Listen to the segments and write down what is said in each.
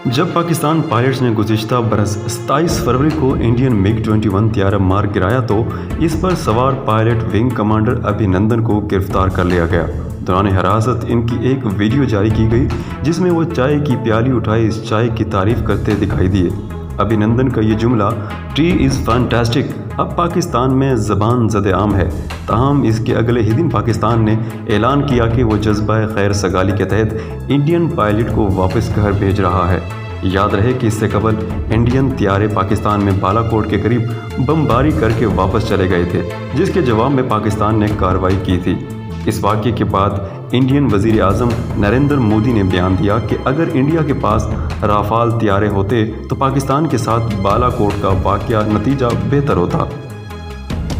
जब पाकिस्तान पायलट्स ने गुज़िश्ता बरस 27 फरवरी को इंडियन मिग 21 त्यारा मार गिराया तो इस पर सवार पायलट विंग कमांडर अभिनंदन को गिरफ्तार कर लिया गया। दौरान हिरासत इनकी एक वीडियो जारी की गई जिसमें वो चाय की प्याली उठाए इस चाय की तारीफ करते दिखाई दिए। अभिनंदन का ये जुमला टी इज़ फैंटास्टिक अब पाकिस्तान में ज़बान ज़द-ए-आम है। ताहम इसके अगले ही दिन पाकिस्तान ने ऐलान किया कि वो जज्बा खैर सगाली के तहत इंडियन पायलट को वापस घर भेज रहा है। याद रहे कि इससे कबल इंडियन त्यारे पाकिस्तान में बालाकोट के करीब बमबारी करके वापस चले गए थे, जिसके जवाब में पाकिस्तान ने कार्रवाई की थी। इस वाक़ये के बाद इंडियन वज़ीर आज़म नरेंद्र मोदी ने बयान दिया कि अगर इंडिया के पास राफाल त्यारे होते तो पाकिस्तान के साथ बालाकोट का वाक़या नतीजा बेहतर होता।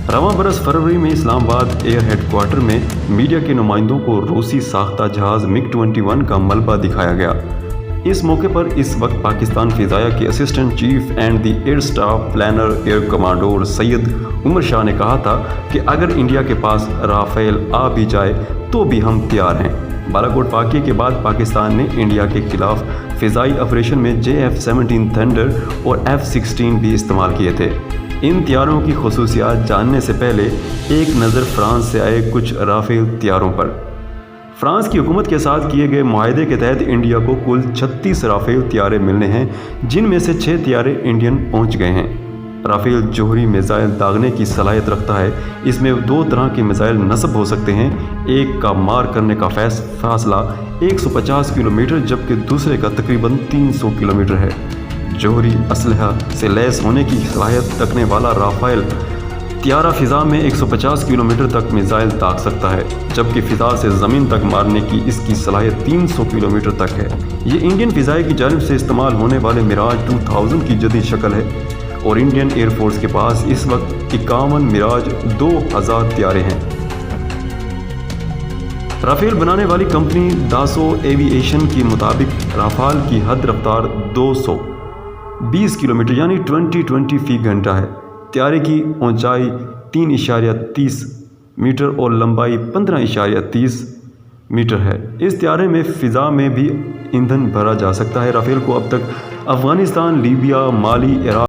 रवां बरस फरवरी में इस्लामाबाद एयर हेडक्वार्टर में मीडिया के नुमाइंदों को रूसी साख्ता जहाज़ मिग 21 का मलबा दिखाया गया। इस मौके पर इस वक्त पाकिस्तान फ़िज़ाया के assistant chief and the air staff planner air commodore Syed Umar Shah ने कहा था कि अगर इंडिया के पास राफेल आ भी जाए तो भी हम तैयार हैं। बालाकोट वाक़ये के बाद पाकिस्तान ने इंडिया के खिलाफ फ़िज़ाई ऑपरेशन में JF-17 थंडर और F-16 भी इस्तेमाल किए थे। इन त्यारों की खुसूसियात जानने से पहले एक नज़र फ्रांस से आए कुछ राफेल त्यारों पर। फ्रांस की हुकूमत के साथ किए गए मुआहदे के तहत इंडिया को कुल 36 राफेल त्यारे मिलने हैं, जिनमें से 6 त्यारे इंडियन पहुंच गए हैं। राफेल जोहरी मिसाइल दागने की सलाहियत रखता है। इसमें 2 तरह के मिसाइल नस्ब हो सकते हैं। एक का मार करने का फासला 150 किलोमीटर जबकि दूसरे का तकरीबन 300 किलोमीटर है। जोहरी असलहा से लैस होने की सलाहियत रखने वाला राफेल त्यारा फ़िज़ा में 150 किलोमीटर तक मिसाइल दाग सकता है, जबकि फ़िज़ा से ज़मीन तक मारने की इसकी सलाहियत 300 किलोमीटर तक है। ये इंडियन फ़िज़ाई की जानिब से इस्तेमाल होने वाले मिराज 2000 की जदीद शक्ल है और इंडियन एयरफोर्स के पास इस वक्त 51 मिराज 2000 त्यारे हैं। राफेल बनाने वाली कंपनी दासो एविएशन के मुताबिक राफाल की हद रफ्तार 220 किलोमीटर यानी 20 फ़ी घंटा है। त्यारे की ऊंचाई 3.30 मीटर और लंबाई 15.30 मीटर है। इस त्यारे में फ़िज़ा में भी ईंधन भरा जा सकता है। राफेल को अब तक अफ़गानिस्तान, लीबिया, माली, इराक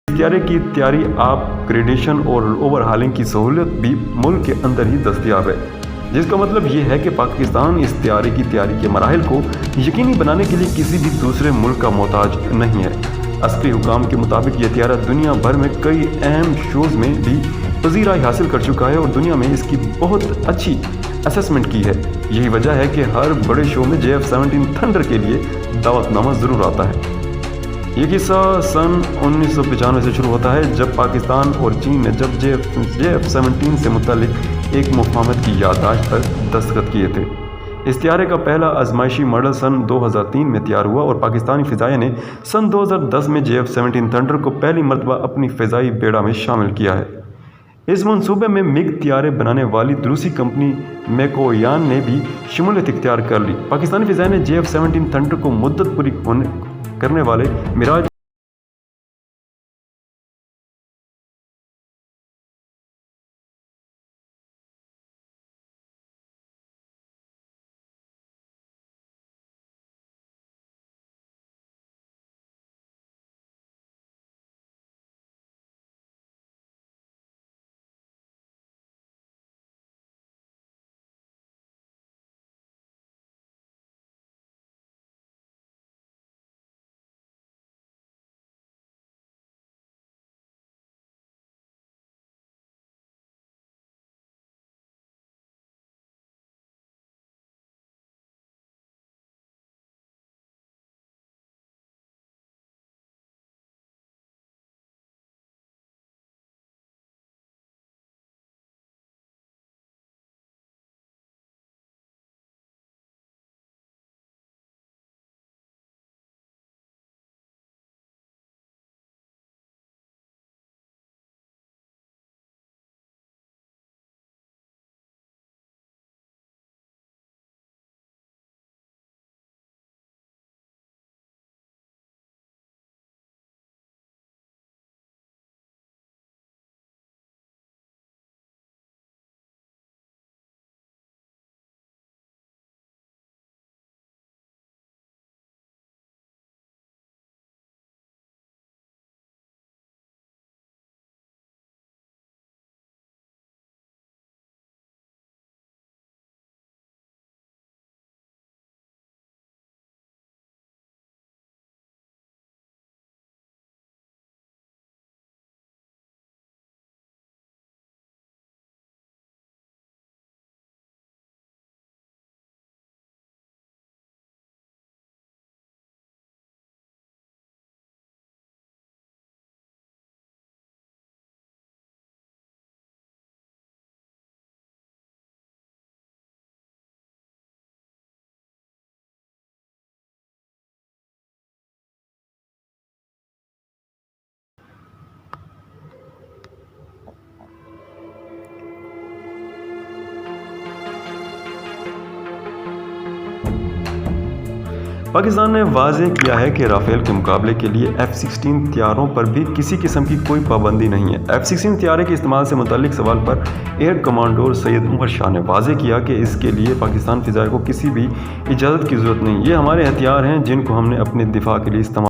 त्यारे की तैयारी अपग्रेडेशन और ओवरहालिंग की सहूलियत भी मुल्क के अंदर ही दस्तयाब है, जिसका मतलब ये है कि पाकिस्तान इस त्यारे की तैयारी के मराहिल को यकीनी बनाने के लिए किसी भी दूसरे मुल्क का मोहताज नहीं है। अस्करी हुकाम के मुताबिक यह त्यारा दुनिया भर में कई अहम शोज़ में भी पजीराई हासिल कर चुका है और दुनिया में इसकी बहुत अच्छी असेसमेंट की है। यही वजह है कि हर बड़े शो में JF-17 थंडर के लिए दावतनामा ज़रूर आता है। ये किस्सा सन 1995 से शुरू होता है जब पाकिस्तान और चीन ने जब JF-17 से मुतालिक एक मुफाहमत की याददाश्त पर दस्तखत किए थे। इस त्यारे का पहला आजमाइशी मॉडल सन 2003 में तैयार हुआ और पाकिस्तानी फ़िज़ाइया ने सन 2010 में JF-17 थंडर को पहली मरतबा अपनी फ़िज़ाई बेड़ा में शामिल किया है। اس منصوبے میں MiG طیارے بنانے والی روسی کمپنی میکویان نے بھی شمولیت اختیار کر لی۔ پاکستانی فضائیہ نے JF-17 تھنڈر کو مدت پوری کرنے والے میراج پاکستان نے واضح کیا ہے کہ رافیل کے مقابلے کے لیے F-16 طیاروں پر بھی کسی قسم کی کوئی پابندی نہیں ہے۔ F-16 طیارے کے استعمال سے متعلق سوال پر ایئر کمانڈر سید عمر شاہ نے واضح کیا کہ اس کے لیے پاکستان فضائیہ کو کسی بھی اجازت کی ضرورت نہیں۔ یہ ہمارے ہتھیار ہیں جن کو ہم نے اپنے دفاع کے لیے استعمال